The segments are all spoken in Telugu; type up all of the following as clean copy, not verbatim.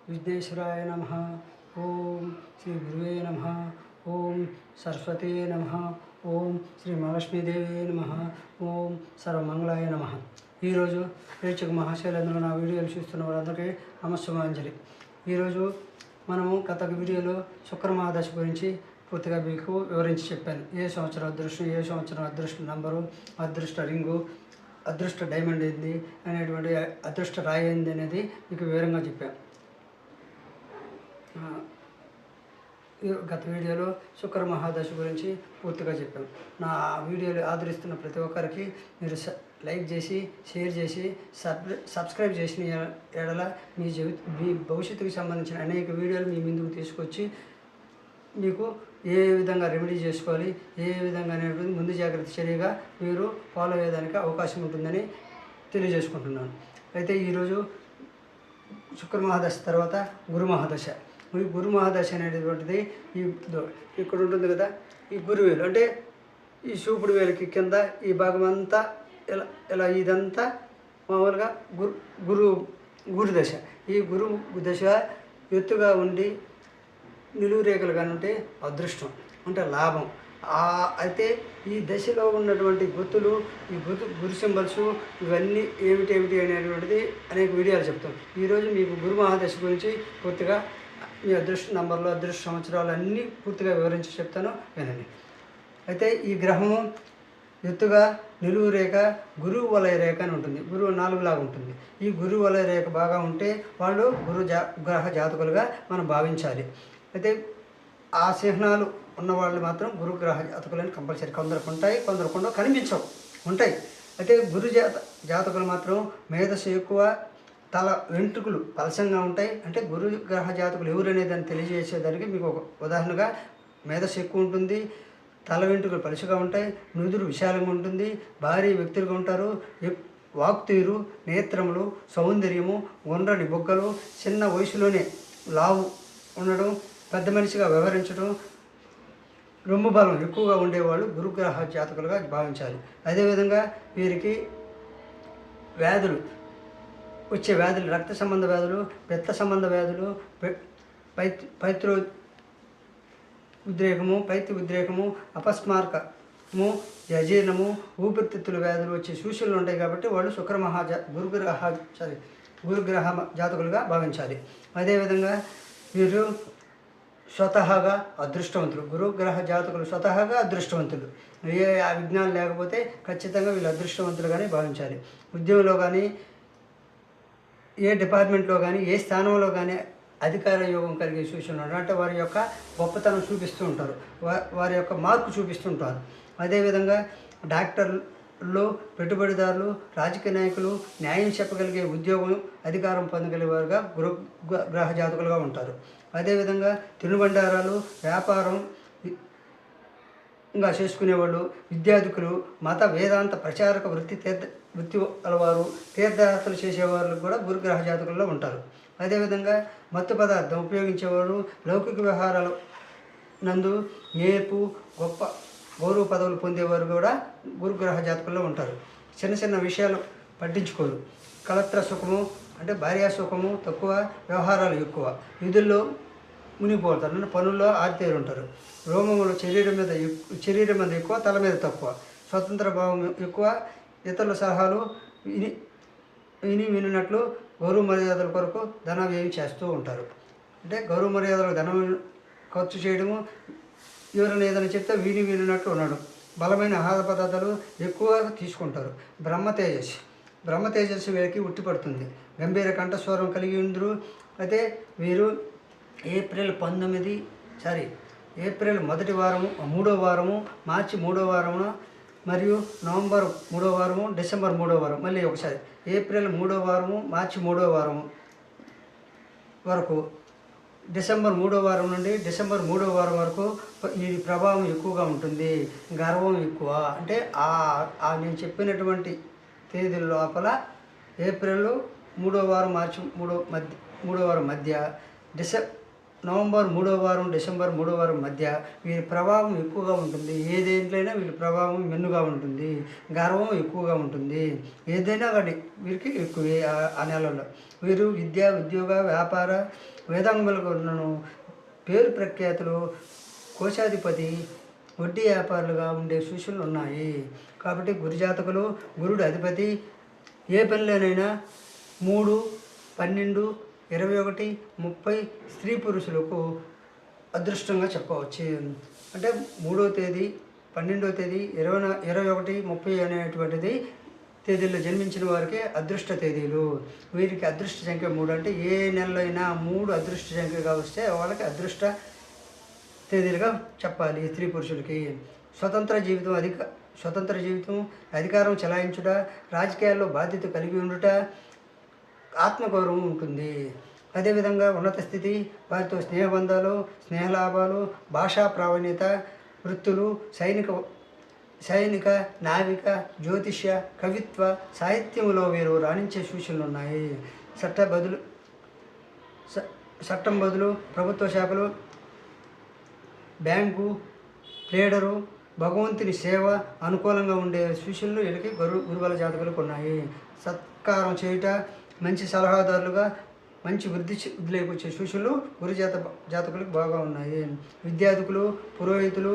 విఘ్నేశ్వరాయ నమః. ఓం శ్రీ గురువే నమః. ఓం సరస్వతే నమః. ఓం శ్రీ మహాలక్ష్మీదేవి నమః. ఓం సర్వమంగళాయ నమః. ఈరోజు ప్రేక్షక మహాశైలందరూ నా వీడియోలు చూస్తున్న వాళ్ళందరికీ నమస్సుమాంజలి. ఈరోజు మనము గత వీడియోలో శుక్రమహాదశ గురించి పూర్తిగా మీకు వివరించి చెప్పాను. ఏ సంవత్సరం అదృష్టం, ఏ సంవత్సరం అదృష్ట నంబరు, అదృష్ట రింగు, అదృష్ట డైమండ్ ఏంది అనేటువంటి అదృష్ట రాయి ఏంది అనేది మీకు వివరంగా చెప్పాను. గత వీడియోలో శుక్ర మహాదశ గురించి పూర్తిగా చెప్పాను. నా వీడియోలు ఆదరిస్తున్న ప్రతి ఒక్కరికి మీరు లైక్ చేసి, షేర్ చేసి, సబ్స్క్రైబ్ చేసిన ఎడల మీ భవిష్యత్తుకు సంబంధించిన అనేక వీడియోలు మీ ముందుకు తీసుకొచ్చి మీకు ఏ విధంగా రెమెడీ చేసుకోవాలి, ఏ విధంగా అనేటువంటి ముందు జాగ్రత్త చర్యగా మీరు ఫాలో అయ్యేదానికి అవకాశం ఉంటుందని తెలియజేసుకుంటున్నాను. అయితే ఈరోజు శుక్ర మహాదశ తర్వాత గురు మహాదశ. ఈ గురు మహాదశ అనేటువంటిది ఇక్కడ ఉంటుంది కదా, ఈ గురువేలు అంటే ఈ చూపుడు వేలుకి కింద ఈ భాగం అంతా ఇలా ఇదంతా మామూలుగా గురు దశ. ఈ గురు దశ ఎత్తుగా ఉండి నిలువు రేఖలు కానీ ఉంటే అదృష్టం, అంటే లాభం. అయితే ఈ దశలో ఉన్నటువంటి గుర్తులు, ఈ గురు సింబల్స్ ఇవన్నీ ఏమిటి అనేటువంటిది అనేక వీడియోలు చెప్తాం. ఈరోజు మీకు గురు మహాదశ గురించి పూర్తిగా మీ అదృష్ట నంబర్లు, అదృష్ట సంవత్సరాలు అన్నీ పూర్తిగా వివరించి చెప్తాను, వినండి. అయితే ఈ గ్రహము ఎత్తుగా నిలువు రేఖ గురువు వలయ రేఖ అని ఉంటుంది. గురువు 4 లాగా ఉంటుంది. ఈ గురువు వలయ రేఖ బాగా ఉంటే వాళ్ళు గ్రహ జాతకులుగా మనం భావించాలి. అయితే ఆ చిహ్నాలు ఉన్నవాళ్ళు మాత్రం గురుగ్రహ జాతకులని కంపల్సరీ. కొందరికి ఉంటాయి, కొందరికి కనిపించవు, ఉంటాయి. అయితే జాతకులు మాత్రం మేధస్సు ఎక్కువ, తల వెంట్రుకలు పలసంగా ఉంటాయి. అంటే గురుగ్రహ జాతకులు ఎవరు అనేదాన్ని తెలియజేసేదానికి మీకు ఒక ఉదాహరణగా మేధస్సు ఎక్కువ ఉంటుంది, తల వెంట్రుకలు పలుచగా ఉంటాయి, నుదురు విశాలంగా ఉంటుంది, భారీ వ్యక్తులుగా ఉంటారు, వాక్తీరు, నేత్రములు, సౌందర్యము, గుండ్రని బొగ్గలు, చిన్న వయసులోనే లావు ఉండడం, పెద్ద మనిషిగా వ్యవహరించడం, రొమ్ము బలం ఎక్కువగా ఉండేవాళ్ళు గురుగ్రహ జాతకులుగా భావించాలి. అదేవిధంగా వీరికి వచ్చే వ్యాధులు, రక్త సంబంధ వ్యాధులు, పిత్త సంబంధ వ్యాధులు, పైత్య ఉద్రేకము, అపస్మారకము, అజీర్ణము, ఊపిరితిత్తుల వ్యాధులు వచ్చే సూచనలు ఉంటాయి. కాబట్టి వాళ్ళు గురుగ్రహ జాతకులుగా భావించాలి. అదేవిధంగా వీరు స్వతహాగా అదృష్టవంతులు. గురుగ్రహ జాతకులు స్వతహాగా అదృష్టవంతులు. ఏ విఘ్నాలు లేకపోతే ఖచ్చితంగా వీళ్ళు అదృష్టవంతులుగానే భావించాలి. ఉద్యోగంలో కానీ, ఏ డిపార్ట్మెంట్లో కానీ, ఏ స్థానంలో కానీ అధికార యోగం కలిగే సూచనలు ఉంటారు. అంటే వారి యొక్క గొప్పతనం చూపిస్తూ ఉంటారు, వారి యొక్క మార్పు చూపిస్తుంటారు. అదేవిధంగా డాక్టర్లు, పెట్టుబడిదారులు, రాజకీయ నాయకులు, న్యాయం చెప్పగలిగే ఉద్యోగం, అధికారం పొందగలిగేవారుగా గురుగ్రహ జాతకులుగా ఉంటారు. అదేవిధంగా తినుబండారాలు, వ్యాపారం ఇంకా చేసుకునేవాళ్ళు, విద్యార్థికులు, మత వేదాంత ప్రచారక వృత్తి అలవారు, తీర్థయాత్రలు చేసేవాళ్ళు కూడా గురుగ్రహ జాతకుల్లో ఉంటారు. అదేవిధంగా మత్తు పదార్థం ఉపయోగించేవారు, లౌకిక వ్యవహారాలు నందు నేర్పు, గొప్ప గౌరవ పదవులు పొందేవారు కూడా గురుగ్రహ జాతకుల్లో ఉంటారు. చిన్న చిన్న విషయాలు పట్టించుకోరు. కలత్ర సుఖము అంటే భార్యా సుఖము తక్కువ, వ్యవహారాలు ఎక్కువ, విధుల్లో మునిగిపోతారు, అంటే పనుల్లో ఆరితేరు ఉంటారు. రోమములు శరీరం మీద ఎక్కువ, తల మీద తక్కువ, స్వతంత్ర భావం ఎక్కువ, ఇతరుల సలహాలు వినినట్లు గౌరవ మర్యాదల కొరకు ధన వ్యయం చేస్తూ ఉంటారు. అంటే గౌరవ మర్యాదలకు ధనం ఖర్చు చేయడము, ఎవరైనా ఏదైనా చెప్తే వినినట్లు ఉండడం, బలమైన ఆహార పదార్థాలు ఎక్కువగా తీసుకుంటారు. బ్రహ్మ తేజస్సు వీరికి ఉట్టిపడుతుంది. గంభీర కంఠస్వరం కలిగి ఉందరు. అయితే వీరు ఏప్రిల్ 1వ వారము, 3వ వారము, మార్చి 3వ వారమున మరియు నవంబర్ 3వ వారము, డిసెంబర్ 3వ వారం, మళ్ళీ ఒకసారి ఏప్రిల్ 3వ వారము, మార్చి 3వ వారము వరకు, డిసెంబర్ 3వ వారం నుండి డిసెంబర్ 3వ వారం వరకు ఈ ప్రభావం ఎక్కువగా ఉంటుంది. గర్వం ఎక్కువ. అంటే నేను చెప్పినటువంటి తేదీల లోపల ఏప్రిల్ 3వ వారం, మార్చి 3వ వారం మధ్య, నవంబర్ 3వ వారం డిసెంబర్ 3వ వారం మధ్య వీరి ప్రభావం ఎక్కువగా ఉంటుంది. ఏదేంట్లైనా వీరి ప్రభావం మెన్నుగా ఉంటుంది. గర్వం ఎక్కువగా ఉంటుంది. ఏదైనా కానీ వీరికి ఎక్కువే ఆ నెలలో. వీరు విద్య, ఉద్యోగ, వ్యాపార, వేదాంగములకు ఉన్నను పేరు ప్రఖ్యాతులు, కోశాధిపతి, వడ్డీ వ్యాపారులుగా ఉండే సూచనలు ఉన్నాయి. కాబట్టి గురుజాతకులు, గురుడు అధిపతి ఏ పనిలోనైనా 3, 12, 21, 30 స్త్రీ పురుషులకు అదృష్టంగా చెప్పవచ్చు. అంటే 3వ తేదీ, 12వ తేదీ, 21, 30 అనేటువంటిది తేదీల్లో జన్మించిన వారికి అదృష్ట తేదీలు. వీరికి అదృష్ట సంఖ్య 3. అంటే ఏ నెలలో అయినా 3 అదృష్ట సంఖ్యగా వస్తే వాళ్ళకి అదృష్ట తేదీలుగా చెప్పాలి. స్త్రీ పురుషులకి స్వతంత్ర జీవితం, అధికారం చెలాయించుట, రాజకీయాల్లో బాధ్యత కలిగి ఉండుట, ఆత్మగౌరవం ఉంటుంది. అదేవిధంగా ఉన్నత స్థితి, వారితో స్నేహబంధాలు, స్నేహలాభాలు, భాషా ప్రావీణ్యత, వృత్తులు, సైనిక, నావిక, జ్యోతిష్య, కవిత్వ, సాహిత్యంలో వీరు రాణించే సూచనలు ఉన్నాయి. చట్టం బదులు, ప్రభుత్వ శాఖలు, బ్యాంకు, ట్రేడరు, భగవంతుని సేవ అనుకూలంగా ఉండే సూచనలు వీళ్ళకి గురుబల జాతకులకు ఉన్నాయి. సత్కారం చేయుట, మంచి సలహాదారులుగా మంచి వృద్ధిలోకి వచ్చే సూచనలు జాతకులకు బాగా ఉన్నాయి. విద్యార్థులు, పురోహితులు,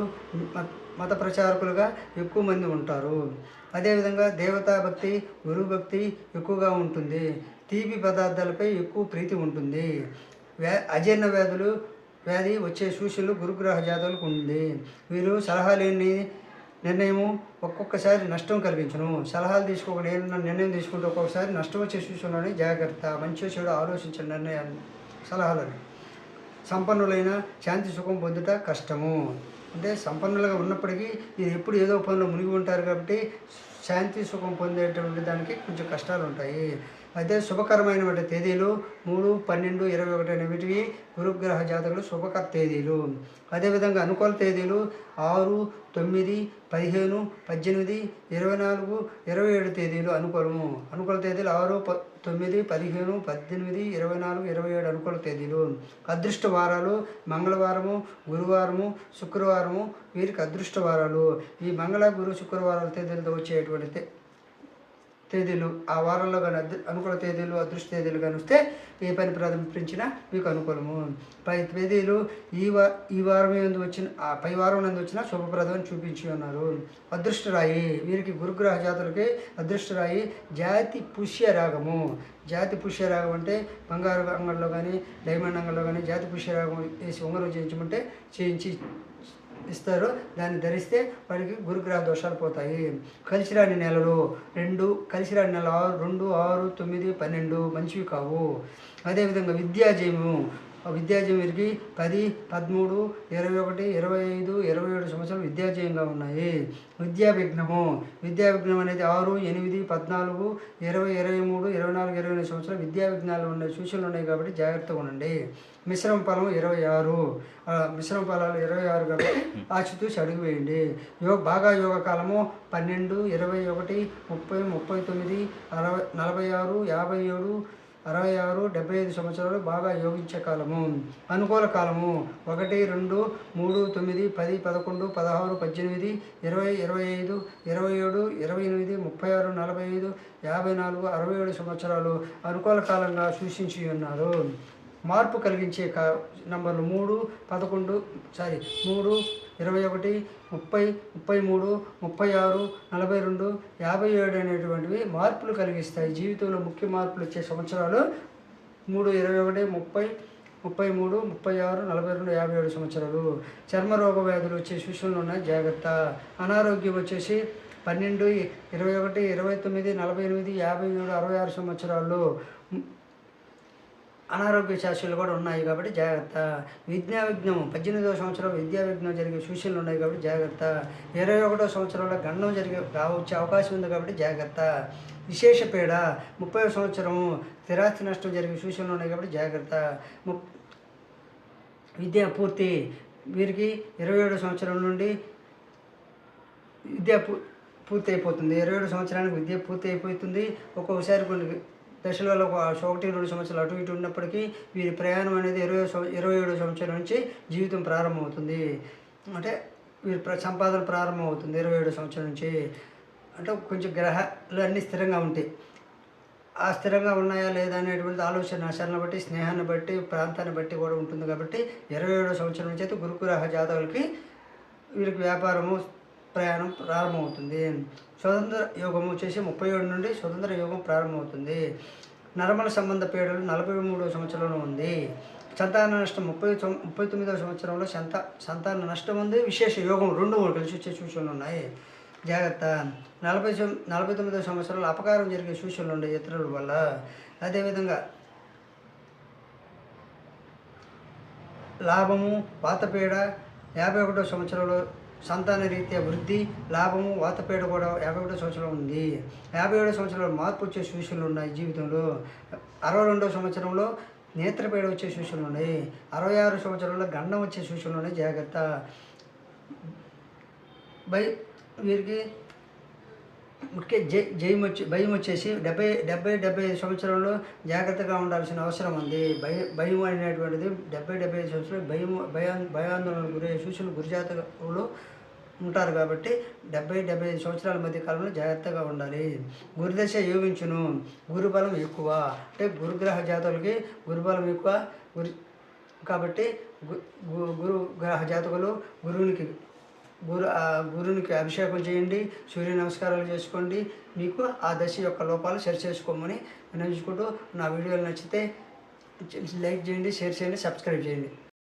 మత ప్రచారకులుగా ఎక్కువ మంది ఉంటారు. అదేవిధంగా దేవతా భక్తి, గురువు భక్తి ఎక్కువగా ఉంటుంది. తీపి పదార్థాలపై ఎక్కువ ప్రీతి ఉంటుంది. అజీర్ణ వ్యాధి వచ్చే సూచనలు గురుగ్రహ జాతకులకు ఉంది. వీరు సలహా లేని నిర్ణయము ఒక్కొక్కసారి నష్టం కలిగించును. సలహాలు తీసుకోకుండా ఏదైనా నిర్ణయం తీసుకుంటే ఒక్కొక్కసారి నష్టం వచ్చే సూచనలోనే జాగ్రత్త. మంచి చెడు ఆలోచించిన నిర్ణయాన్ని, సలహాలని. సంపన్నులైన శాంతి సుఖం పొందుట కష్టము. అంటే సంపన్నులుగా ఉన్నప్పటికీ ఇది ఎప్పుడు ఏదో పనిలో మునిగి ఉంటారు కాబట్టి శాంతి సుఖం పొందేటువంటి దానికి కొంచెం కష్టాలు ఉంటాయి. అయితే శుభకరమైనటువంటి తేదీలు 3, 12, 21 అనేవి గురుగ్రహ జాతకులు శుభకర తేదీలు. అదేవిధంగా అనుకూల తేదీలు 6, 9, 15, 18, 24, 27 తేదీలు అనుకూలము. అనుకూల తేదీలు 6, 9, 15, 18, 24, 27 అనుకూల తేదీలు. అదృష్ట వారాలు మంగళవారము, గురువారము, శుక్రవారము వీరికి అదృష్ట వారాలు. ఈ మంగళ, గురు, శుక్రవారాల తేదీలతో వచ్చేటువంటి తేదీలు ఆ వారంలో కానీ అనుకూల తేదీలు, అదృష్ట తేదీలు కానీ వస్తే ఏ పని ప్రారంభించినా మీకు అనుకూలము. పై తేదీలు ఈ వారం ఎందు వచ్చిన పై వారం నందు వచ్చినా శుభప్రదం చూపించి ఉన్నారు. అదృష్టరాయి వీరికి గురుగ్రహ జాతులకి అదృష్టరాయి జాతి పుష్యరాగము. జాతి పుష్యరాగం అంటే బంగారు అంగడిలో కానీ డైమండ్ అంగడిలో కానీ జాతి పుష్యరాగం వేసి ఉంగరం చేయించి ఇస్తారు. దాన్ని ధరిస్తే వాడికి గురుగ్రహ దోషాలు పోతాయి. కలిసిరాని నెలలు 2, కలిసిరాని నెల 2, 6, 9, 12 మంచివి కావు. అదేవిధంగా విద్యాజయము వీరికి 10, 13, 21, 25, 27 సంవత్సరాలు విద్యాజయంగా ఉన్నాయి. విద్యా విఘ్నం అనేది 6, 8, 14, 20, 23, 24, 28 సంవత్సరాలు విద్యా విఘ్నాలు ఉన్నాయి, సూచనలు ఉన్నాయి కాబట్టి జాగ్రత్తగా ఉండండి. మిశ్రమ ఫలం 26, మిశ్రమ ఫలాలు 26 కాబట్టి ఆచితూచి అడుగు వేయండి. యోగ కాలము 12, 21, 30, 39, 60, 46, 57, 66, 75 సంవత్సరాలు బాగా యోగించే కాలము. అనుకూల కాలము 1, 2, 3, 9, 10, 11, 16, 18, 20, 25, 27, 28, 36, 45, 54, 67 సంవత్సరాలు అనుకూల కాలంగా సూచించి ఉన్నారు. మార్పు కలిగించే నంబర్లు 3, 11, 3, 21, 30, 33, 36, 42, 57 అనేటువంటివి మార్పులు కలిగిస్తాయి. జీవితంలో ముఖ్య మార్పులు వచ్చే సంవత్సరాలు 3, 21, 30, 33, 36, 42, 57 సంవత్సరాలు. చర్మరోగ వ్యాధులు వచ్చే సూచనలు ఉన్నాయి, జాగ్రత్త. అనారోగ్యం వచ్చేసి 12, 21, 29, 48, 57, 66 సంవత్సరాల్లో అనారోగ్య శాస్త్రాలు కూడా ఉన్నాయి కాబట్టి జాగ్రత్త. విఘ్నం 18వ సంవత్సరంలో విద్యా విఘ్నం జరిగే సూచనలు ఉన్నాయి కాబట్టి జాగ్రత్త. 21వ సంవత్సరంలో గండం వచ్చే అవకాశం ఉంది కాబట్టి జాగ్రత్త. విశేష పీడ 30వ సంవత్సరము స్థిరాస్తి నష్టం జరిగే సూచనలు ఉన్నాయి కాబట్టి జాగ్రత్త. విద్య పూర్తి వీరికి 27వ సంవత్సరం నుండి విద్య పూర్తి అయిపోతుంది. 27 సంవత్సరానికి విద్య పూర్తి అయిపోతుంది. ఒక్కొక్కసారి కొన్ని దశలలో 1-2 సంవత్సరాలు అటు ఇటు ఉన్నప్పటికీ వీరి ప్రయాణం అనేది 27వ సంవత్సరం నుంచి జీవితం ప్రారంభమవుతుంది. అంటే వీరి సంపాదన ప్రారంభమవుతుంది 27వ సంవత్సరం నుంచి. అంటే కొంచెం గ్రహాలు అన్నీ స్థిరంగా ఉంటాయి. ఆ స్థిరంగా ఉన్నాయా లేదా అనేటువంటి ఆలోచన నశాలను బట్టి, స్నేహాన్ని బట్టి, ప్రాంతాన్ని బట్టి కూడా ఉంటుంది కాబట్టి 27వ సంవత్సరం నుంచి అయితే గురుగ్రహ జాతకులకి వీరికి వ్యాపారము ప్రయాణం ప్రారంభమవుతుంది. స్వతంత్ర యోగం వచ్చేసి 37 నుండి స్వతంత్ర యోగం ప్రారంభమవుతుంది. నరమల సంబంధ పీడలు 43వ సంవత్సరంలో ఉంది. సంతాన నష్టం 39వ సంవత్సరంలో సంతాన నష్టం ఉంది. విశేష యోగం 2 కలిసి వచ్చే సూచనలు ఉన్నాయి. జాగ్రత్త. 49వ సంవత్సరంలో అపకారం జరిగే సూచనలు ఉన్నాయి ఇతరుల వల్ల. అదేవిధంగా లాభము వాతపీడ 51వ సంవత్సరంలో సంతాన రీత్యా వృద్ధి, లాభము వాతపీడ కూడా 51వ సంవత్సరంలో ఉంది. 57వ సంవత్సరంలో మార్పు వచ్చే సూచనలు ఉన్నాయి జీవితంలో. 62వ సంవత్సరంలో నేత్రపీడ వచ్చే సూచనలు ఉన్నాయి. 66వ సంవత్సరంలో గండం వచ్చే సూచనలు ఉన్నాయి. జాగ్రత్త. వీరికి ముఖ్య భయం వచ్చేసి 70 సంవత్సరంలో జాగ్రత్తగా ఉండాల్సిన అవసరం ఉంది. భయం అనేటువంటిది 75 సంవత్సరాలు భయాందోళనకు గురయ్యే సూచనలు గురుజాతకులు ఉంటారు కాబట్టి 75 సంవత్సరాల మధ్య కాలంలో జాగ్రత్తగా ఉండాలి. గురుదశ యోగించును. గురుబలం ఎక్కువ. అంటే గురుగ్రహ జాతకులకి గురుబలం ఎక్కువ. కాబట్టి గురుగ్రహ జాతకులు గురునికి అభిషేకం చేయండి, సూర్య నమస్కారాలు చేసుకోండి. మీకు ఆ దశ యొక్క లోపాలు సరిచేసుకోమని వినియోగించుకుంటూ నా వీడియోలు నచ్చితే లైక్ చేయండి, షేర్ చేయండి, సబ్స్క్రైబ్ చేయండి.